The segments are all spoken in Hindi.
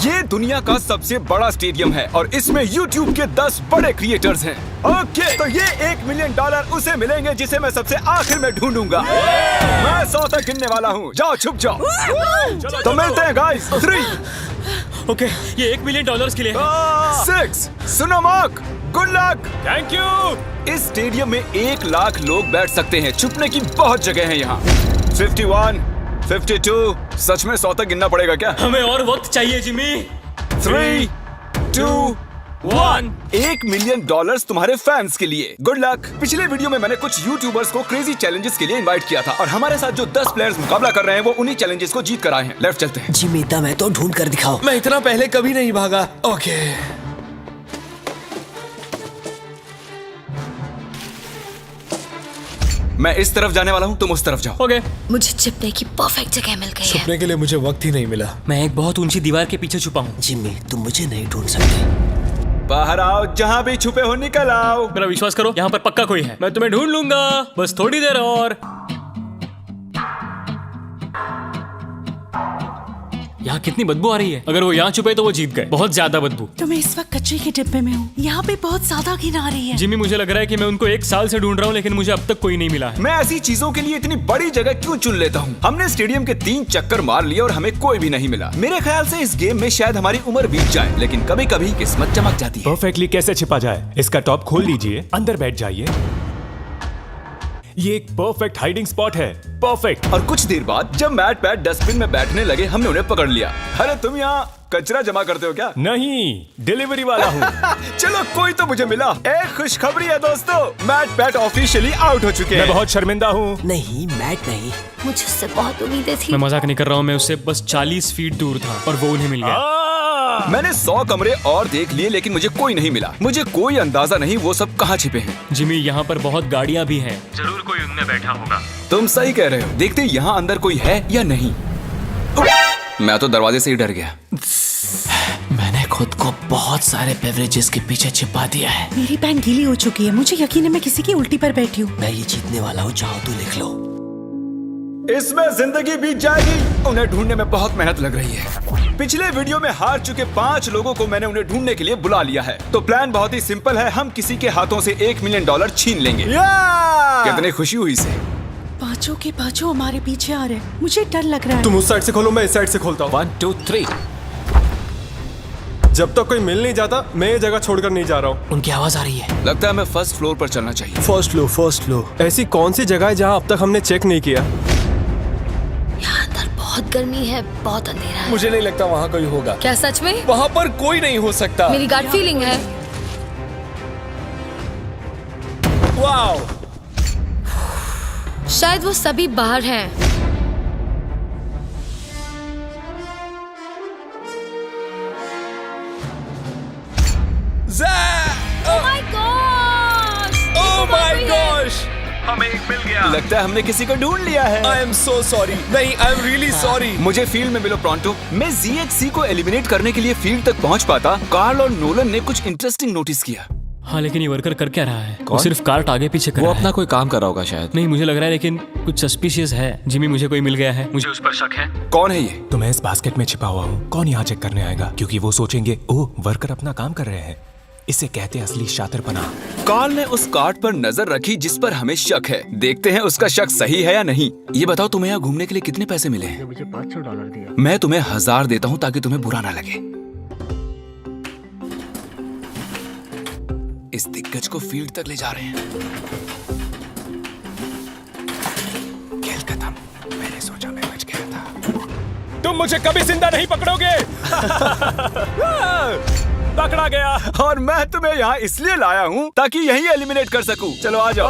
ये दुनिया का सबसे बड़ा स्टेडियम है और इसमें YouTube के 10 बड़े क्रिएटर्स हैं। ओके, तो ये $1 मिलियन उसे मिलेंगे जिसे मैं सबसे आखिर में ढूंढूंगा। मैं 100 तक गिनने वाला हूँ। जाओ, छुप जाओ। तो मिलते हैं गाइस। 3 ओके, ये $1 मिलियन के लिए 6 सुनो mark, good luck. Thank you. इस स्टेडियम में 1 लाख लोग बैठ सकते हैं। छुपने की बहुत जगह है यहाँ। 51, 52, सच में 100 तक गिनना पड़ेगा क्या? हमें और वक्त चाहिए जिमी। 3, 2, 1। $1 मिलियन तुम्हारे फैंस के लिए। Good luck. पिछले वीडियो में मैंने कुछ यूट्यूबर्स को क्रेजी चैलेंजेस के लिए इनवाइट किया था और हमारे साथ जो 10 प्लेयर्स मुकाबला कर रहे हैं वो उन्हीं चैलेंजेस को जीत कर आए हैं। लेफ्ट चलते हैं। जिमी, दम है तो ढूंढ कर दिखाओ। मैं इतना पहले कभी नहीं भागा। ओके, मैं इस तरफ जाने वाला हूँ, तुम उस तरफ जाओ। ओके। मुझे छिपने की परफेक्ट जगह मिल गई है। छुपने के लिए मुझे वक्त ही नहीं मिला। मैं एक बहुत ऊंची दीवार के पीछे छुपा हूँ। जिमी, तुम मुझे नहीं ढूंढ सकते। बाहर आओ, जहाँ भी छुपे हो निकल आओ। मेरा विश्वास करो, यहाँ पर पक्का कोई है। मैं तुम्हें ढूंढ लूंगा, बस थोड़ी देर और। यहाँ कितनी बदबू आ रही है। अगर वो यहाँ छुपे तो वो जीत गए। बहुत ज्यादा बदबू। तो मैं इस वक्त कचरे के डिब्बे में हूँ। यहाँ पे बहुत ज्यादा घिन आ रही है। जिमी, मुझे लग रहा है कि मैं उनको 1 साल से ढूंढ रहा हूँ लेकिन मुझे अब तक कोई नहीं मिला है। मैं ऐसी चीजों के लिए इतनी बड़ी जगह क्यों चुन लेता हूँ? हमने स्टेडियम के 3 चक्कर मार लिए और हमें कोई भी नहीं मिला। मेरे ख्याल से इस गेम में शायद हमारी उम्र बीत जाए, लेकिन कभी कभी किस्मत चमक जाती है। परफेक्टली कैसे छिपा जाए? इसका टॉप खोल लीजिए, अंदर बैठ जाइए। ये एक परफेक्ट हाइडिंग स्पॉट है। परफेक्ट। और कुछ देर बाद जब मैट पैट डस्टबिन में बैठने लगे, हमने उन्हें पकड़ लिया। अरे तुम यहाँ कचरा जमा करते हो क्या? नहीं, डिलीवरी वाला हूँ। चलो, कोई तो मुझे मिला। एक खुशखबरी है दोस्तों, मैट पैट ऑफिशियली आउट हो चुके हैं। मैं बहुत शर्मिंदा हूँ। नहीं, मैट नहीं। मुझे उससे बहुत उम्मीदें थी। मैं मजाक नहीं कर रहा हूँ, मैं उससे बस 40 फीट दूर था और वो उन्हें मिल गया। मैंने 100 कमरे और देख लिए लेकिन मुझे कोई नहीं मिला। मुझे कोई अंदाजा नहीं वो सब कहाँ छिपे हैं। जिमी, यहाँ पर बहुत गाड़ियाँ भी हैं। जरूर कोई उनमें बैठा होगा। तुम सही कह रहे हो। देखते यहाँ अंदर कोई है या नहीं। मैं तो दरवाजे से ही डर गया। मैंने खुद को बहुत सारे बेवरेजेस के पीछे छिपा दिया है। मेरी पैंट गीली हो चुकी है। मुझे यकीन है मैं किसी की उल्टी पर बैठी हूँ। मैं ये जीतने वाला हूँ, चाहो तो लिख लो। इसमें जिंदगी बीत जाएगी। उन्हें ढूंढने में बहुत मेहनत लग रही है। पिछले वीडियो में हार चुके 5 लोगों को मैंने उन्हें ढूंढने के लिए बुला लिया है। तो प्लान बहुत ही सिंपल है। हम किसी के हाथों से $1 मिलियन छीन लेंगे। कितनी खुशी हुई इसे। पांचों के पांचों हमारे पीछे आ रहे हैं। मुझे डर लग रहा है। तुम उस साइड से खोलो, मैं इस साइड से खोलता हूँ। 1, 2, 3। जब तक कोई मिल नहीं जाता, मैं ये जगह छोड़कर नहीं जा रहा हूँ। उनकी आवाज आ रही है। लगता है हमें फर्स्ट फ्लोर पर चलना चाहिए। First floor. ऐसी कौन सी जगह है जहाँ अब तक हमने चेक नहीं किया? यहाँ अंदर बहुत गर्मी है, बहुत अंधेरा है। मुझे नहीं लगता वहाँ कोई होगा। क्या सच में? वहाँ पर कोई नहीं हो सकता। मेरी गट फीलिंग है। वाओ, शायद वो सभी बाहर हैं। ओह माय गॉश, हमें एक मिल गया। लगता है हमने किसी को ढूंढ लिया है। I am so sorry. नहीं, आई एम रियली सॉरी। मुझे फील्ड में मिलो प्रोंटो। मैं ZHC को एलिमिनेट करने के लिए फील्ड तक पहुंच पाता। कार्ल और नोलन ने कुछ इंटरेस्टिंग नोटिस किया। हाँ, लेकिन ये वर्कर कर क्या रहा है? वो सिर्फ कार्ट आगे पीछे कर रहा है। कोई काम कर रहा होगा शायद। नहीं, मुझे लग रहा है लेकिन कुछ सस्पिशियस है। जिमी, मुझे कोई मिल गया है। मुझे उस पर शक है। कौन है ये? तो मैं इस बास्केट में छिपा हुआ हूँ। कौन यहाँ चेक करने आएगा? क्योंकि वो सोचेंगे, ओह, वर्कर अपना काम कर रहे हैं। इसे कहते हैं असली शातिरपना। कार्ल ने उस कार्ट पर नजर रखी जिस पर हमें शक है। देखते हैं उसका शक सही है या नहीं। ये बताओ, तुम्हें यहाँ घूमने के लिए कितने पैसे मिले हैं? मुझे $500 दिया। मैं तुम्हें 1000 देता हूँ ताकि तुम्हें बुरा ना लगे। इस दिग्गज को फील्ड तक ले जा रहे हैं। खेल खत्म। मैंने सोचा मैं बच गया था। तुम मुझे कभी जिंदा नहीं पकड़ोगे। पकड़ा गया। और मैं तुम्हें यहाँ इसलिए लाया हूँ ताकि यही एलिमिनेट कर सकूं। चलो आ जाओ।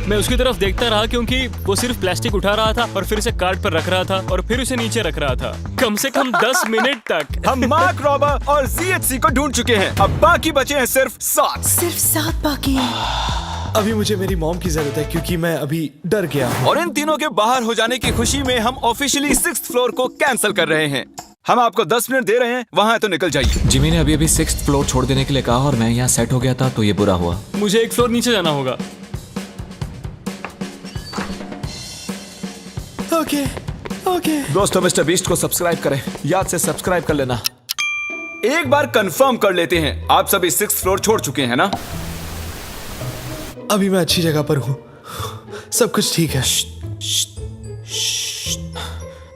मैं उसकी तरफ देखता रहा क्योंकि वो सिर्फ प्लास्टिक उठा रहा था और फिर उसे कार्ट पर रख रहा था और फिर उसे नीचे रख रहा था, कम से कम 10 मिनट तक। हम मार्क रॉबर और ZHC को ढूंढ चुके हैं। अब बाकी बचे हैं सिर्फ 7। सिर्फ 7 बाकी है। अभी मुझे मेरी मॉम की जरूरत है क्योंकि मैं अभी डर गया हूँ। और इन तीनों के बाहर हो जाने की खुशी में हम ऑफिशियली 6th फ्लोर को कैंसिल कर रहे हैं। हम आपको 10 मिनट दे रहे हैं, वहाँ है तो निकल जाइए। जिमी ने अभी 6th फ्लोर छोड़ देने के लिए कहा और मैं यहाँ सेट हो गया था तो ये बुरा हुआ। मुझे 1 फ्लोर नीचे जाना होगा। ओके, ओके दोस्तों मिस्टर बीस्ट को सब्सक्राइब करें, याद से सब्सक्राइब कर लेना। एक बार कंफर्म कर लेते हैं, आप सभी 6th फ्लोर छोड़ चुके हैं ना? अभी मैं अच्छी जगह पर हूँ, सब कुछ ठीक है।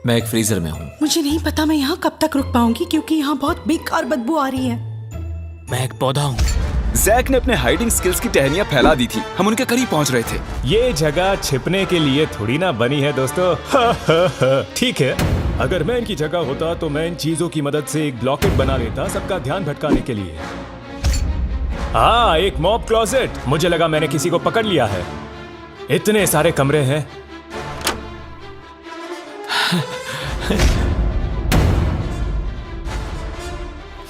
मैं एक फ्रीजर में हूँ। मुझे नहीं पता मैं यहाँ कब तक रुक पाऊंगी क्योंकि यहाँ बहुत बेकार बदबू आ रही है। मैं एक पौधा हूँ। जैक ने अपने हाइडिंग स्किल्स की टहनियां फैला दी थी, हम उनके करीब पहुंच रहे थे। ये जगह छिपने के लिए थोड़ी ना बनी है दोस्तों। ठीक है, अगर मैं इनकी जगह होता तो मैं इन चीजों की मदद से एक ब्लॉकेट बना लेता सबका ध्यान भटकाने के लिए। हाँ, एक मॉब क्लोजेट। मुझे लगा मैंने किसी को पकड़ लिया है। इतने सारे कमरे हैं।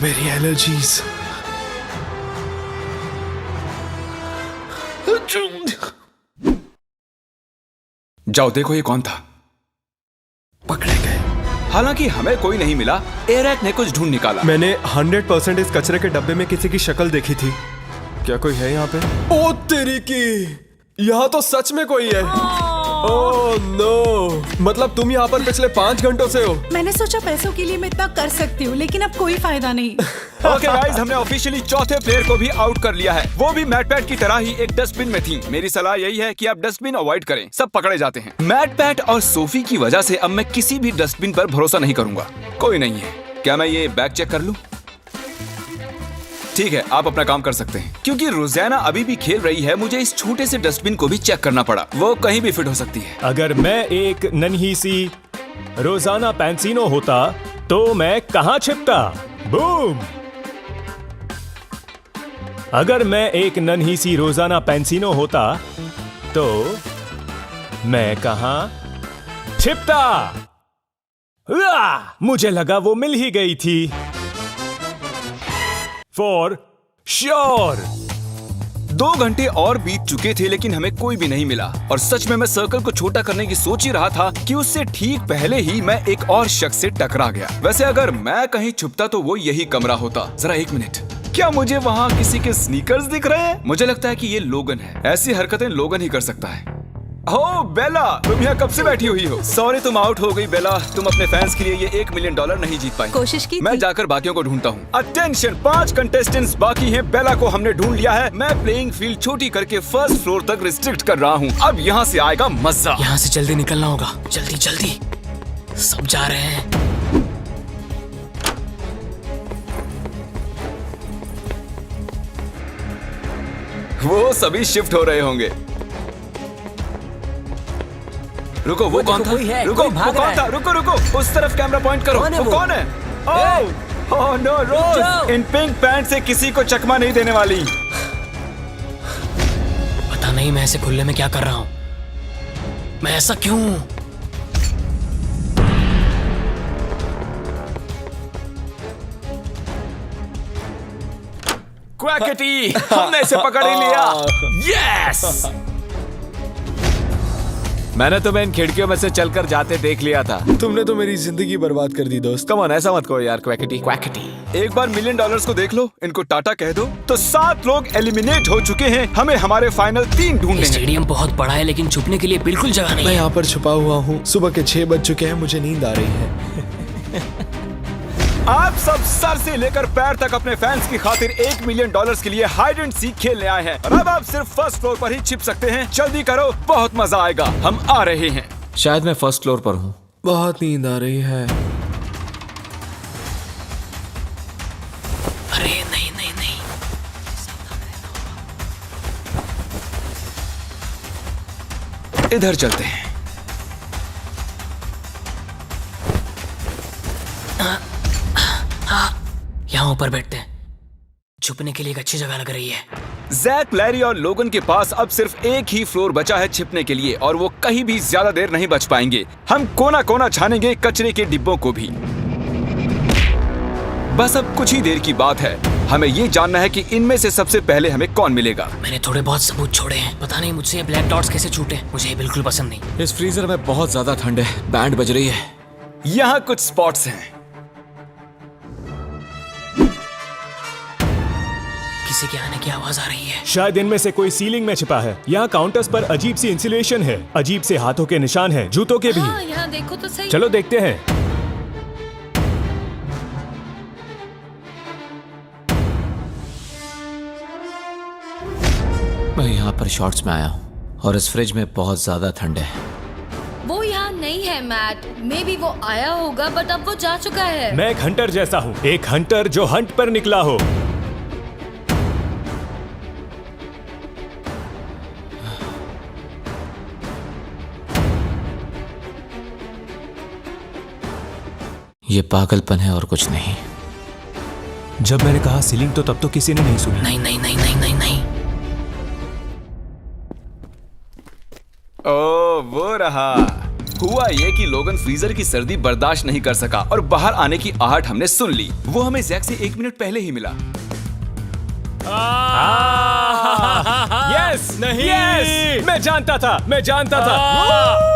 मेरी एलर्जीज। जाओ देखो ये कौन था। पकड़े गए। हालांकि हमें कोई नहीं मिला, एरैक ने कुछ ढूंढ निकाला। मैंने 100% इस कचरे के डब्बे में किसी की शक्ल देखी थी। क्या कोई है यहाँ पे? ओ तेरी की, यहाँ तो सच में कोई है। ओह नो, मतलब तुम यहाँ पर पिछले 5 घंटों से हो। मैंने सोचा पैसों के लिए मैं इतना कर सकती हूँ, लेकिन अब कोई फायदा नहीं। ओके गाइस, हमने ऑफिशियली चौथे प्लेयर को भी आउट कर लिया है। वो भी मैट पैट की तरह ही एक डस्टबिन में थी। मेरी सलाह यही है कि आप डस्टबिन अवॉइड करें, सब पकड़े जाते हैं। मैट पैट और सोफी की वजह से अब मैं किसी भी डस्टबिन पर भरोसा नहीं करूंगा। कोई नहीं है। क्या मैं ये बैग चेक कर लूं? ठीक है, आप अपना काम कर सकते हैं। क्योंकि रोजाना अभी भी खेल रही है, मुझे इस छोटे से डस्टबिन को भी चेक करना पड़ा। वो कहीं भी फिट हो सकती है। अगर मैं एक नन्ही सी रोजाना पैंसिनो होता तो मैं कहाँ छिपता? बूम! अगर मैं एक नन्ही सी रोजाना पैंसिनो होता तो मैं कहाँ छिपता? मुझे लगा वो मिल ही गई थी। For sure. 2 घंटे और बीत चुके थे लेकिन हमें कोई भी नहीं मिला। और सच में मैं सर्कल को छोटा करने की सोच ही रहा था कि उससे ठीक पहले ही मैं एक और शख्स से टकरा गया। वैसे अगर मैं कहीं छुपता तो वो यही कमरा होता। जरा 1 मिनट, क्या मुझे वहाँ किसी के स्नीकर्स दिख रहे हैं? मुझे लगता है कि ये लोगन है। ऐसी हरकतें लोगन ही कर सकता है। ओह बेला, तुम यहाँ कब से बैठी हुई हो? सॉरी तुम आउट हो गई बेला। तुम अपने फैंस के लिए ये $1 मिलियन नहीं जीत पाई। कोशिश की मैं थी। जाकर बाकियों को ढूंढता हूँ। अटेंशन, 5 कंटेस्टेंट्स बाकी हैं। बेला को हमने ढूंढ लिया है। मैं प्लेइंग फील्ड छोटी करके 1st फ्लोर तक रिस्ट्रिक्ट कर रहा हूँ। अब यहाँ से आएगा मजा। यहाँ से जल्दी निकलना होगा। जल्दी जल्दी, सब जा रहे हैं। वो सभी शिफ्ट हो रहे होंगे। रुको, वो कौन था? रुको, वो कौन था? रुको रुको, उस तरफ कैमरा पॉइंट करो। वो कौन है? ओह नो, रोज इन पिंक पैंट से किसी को चकमा नहीं देने वाली। पता नहीं मैं ऐसे खुले में क्या कर रहा हूँ। मैं ऐसा क्यों? क्वैकेटी, हमने इसे पकड़ ही लिया। यस! मैंने तुम्हें इन खिड़कियों में से चलकर जाते देख लिया था। तुमने तो मेरी जिंदगी बर्बाद कर दी दोस्त। कम ऑन, ऐसा मत करो यार क्वैकेटी। एक बार $1 मिलियन को देख लो, इनको टाटा कह दो। तो 7 लोग एलिमिनेट हो चुके हैं। हमें हमारे फाइनल 3 ढूंढने हैं। स्टेडियम बहुत बड़ा है लेकिन छुपने के लिए बिल्कुल जगह नहीं मैं है। यहाँ पर छुपा हुआ हूँ। सुबह के 6 बज चुके हैं, मुझे नींद आ रही है। आप सब सर से लेकर पैर तक अपने फैंस की खातिर $1 मिलियन के लिए हाइड एंड सीक खेलने आए हैं। और अब आप सिर्फ 1st फ्लोर पर ही छिप सकते हैं। जल्दी करो, बहुत मजा आएगा। हम आ रहे हैं। शायद मैं 1st फ्लोर पर हूँ। बहुत नींद आ रही है। अरे नहीं नहीं नहीं, इधर चलते हैं। यहाँ ऊपर बैठते हैं। छुपने के लिए एक अच्छी जगह लग रही है। जैक, लैरी और लोगन के पास अब सिर्फ एक ही फ्लोर बचा है छिपने के लिए और वो कहीं भी ज्यादा देर नहीं बच पाएंगे। हम कोना कोना छानेंगे, कचरे के डिब्बों को भी। बस अब कुछ ही देर की बात है। हमें ये जानना है कि इनमें से सबसे पहले हमें कौन मिलेगा। मैंने थोड़े बहुत सबूत छोड़े हैं। पता नहीं मुझसे ये ब्लैक डॉट्स कैसे छूटे। मुझे ये बिल्कुल पसंद नहीं। इस फ्रीजर में बहुत ज्यादा ठंड है। बैंड बज रही है। यहाँ कुछ स्पॉट्स हैं। किसी किसी के आने की आवाज आ रही है। शायद इनमें से कोई सीलिंग में छिपा है। यहाँ काउंटर्स पर अजीब सी इंसुलेशन है, अजीब से हाथों के निशान हैं, जूतों के भी। हाँ, यहाँ देखो तो सही। चलो देखते हैं। मैं यहाँ पर शॉर्ट्स में आया हूँ और इस फ्रिज में बहुत ज्यादा ठंड है। वो यहाँ नहीं है मैट। मे बी वो आया होगा बट अब वो जा चुका है। मैं एक हंटर जैसा हूँ, एक हंटर जो हंट पर निकला हो। ये पागलपन है और कुछ नहीं। जब मैंने कहा सीलिंग तो तब तो किसी ने नहीं सुना। नहीं नहीं नहीं नहीं नहीं नहीं। ओ, वो रहा। हुआ ये कि लोगन फ्रीजर की सर्दी बर्दाश्त नहीं कर सका और बाहर आने की आहट हमने सुन ली। वो हमें जैक से 1 मिनट पहले ही मिला। यस नहीं, यस मैं जानता था, मैं जानता था।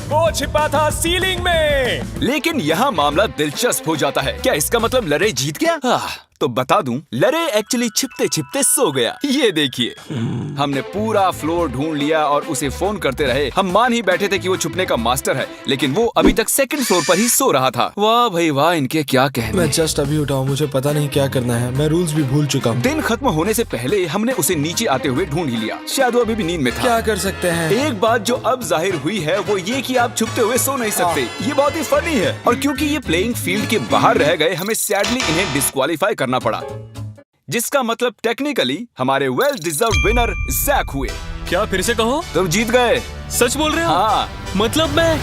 वो छिपा था सीलिंग में। लेकिन यहाँ मामला दिलचस्प हो जाता है। क्या इसका मतलब लरे जीत गया? तो बता दूं, लरे एक्चुअली छिपते छिपते सो गया। ये देखिए, हमने पूरा फ्लोर ढूंढ लिया और उसे फोन करते रहे। हम मान ही बैठे थे कि वो छुपने का मास्टर है, लेकिन वो अभी तक 2nd फ्लोर पर ही सो रहा था। वाह भाई वाह, इनके क्या कहने। मैं जस्ट अभी उठा हूँ, मुझे पता नहीं क्या करना है। मैं रूल्स भी भूल चुका हूँ। दिन खत्म होने से पहले हमने उसे नीचे आते हुए ढूंढ ही लिया। शायद वो अभी भी नींद में था। क्या कर सकते हैं? एक बात जो अब जाहिर हुई है वो ये कि आप छुपते हुए सो नहीं सकते। ये बहुत ही फनी है। और क्योंकि ये प्लेइंग फील्ड के बाहर रह गए, हमें सैडली इन्हें डिस्क्वालीफाई करना पड़ा, जिसका मतलब टेक्निकली हमारे वेल डिजर्व्ड विनर जैक हुए। क्या फिर से कहो? तुम जीत गए। सच बोल रहे हो? हाँ। मतलब मैं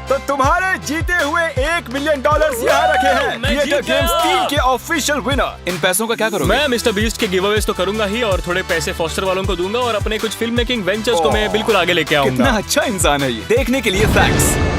तो तुम्हारे जीते हुए $1 मिलियन यहाँ रखे हैं। मैं क्रिएटर जीत गया। गेम्स 3 के ऑफिशियल विनर। इन पैसों का क्या करोगे? मैं मिस्टर बीस्ट के गिव अवेज तो करूंगा ही, और थोड़े पैसे फॉस्टर वालों को दूंगा, और अपने कुछ फिल्म मेकिंग वेंचर्स को मैं बिल्कुल आगे लेके कितना आऊंगा। अच्छा इंसान है ये। देखने के लिए थैंक्स।